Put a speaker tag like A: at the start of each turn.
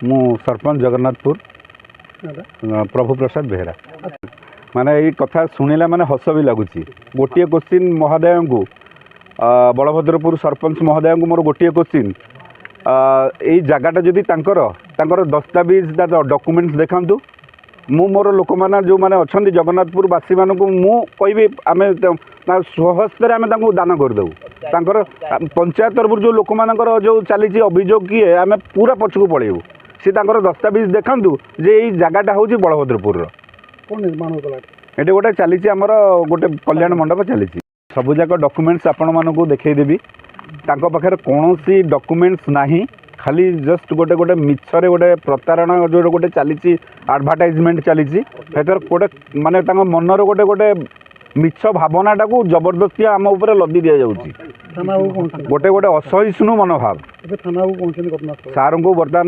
A: मु सरपंच जगन्नाथपुर प्रभु प्रसाद बेहरा। माने ये कथा शुणिला माने हस भी लगुच। गोटे क्वेश्चन महोदय को बलभद्रपुर सरपंच महोदय को मोर गोटे क्वेश्चन यही जगटा जदि दस्तावेज डॉक्यूमेंट्स देखु मु मोर लोक मैंने जो मैंने अच्छा जगन्नाथपुर बासी मानक मुझे आम स्वहस्ते आम दान करदेव पंचायत तरफ जो लोक मान जो चली अभियोग किए आम पूरा पछक पलैबू सी दस्तावेज देखु जे यही जगटा हूँ बलभद्रपुर ये गोटे चली आमर गोटे कल्याण मंडप चली सबुजाक डॉक्यूमेंट्स आपण मानक देखईदेवी पाखे कौन डॉक्यूमेंट्स नहीं खाली जस्ट गोटे गोटे मिछरे गोटे प्रतारणा जो गोटे चली एडवर्टाइजमेंट चली गोटे माने मनर गोटे गोटे मिछ भावनाटा को जबरदस्ती आम उपर लदी दि जाऊँगी गोटे गोटे असहिष्णु मनोभाव सार को बर्तमान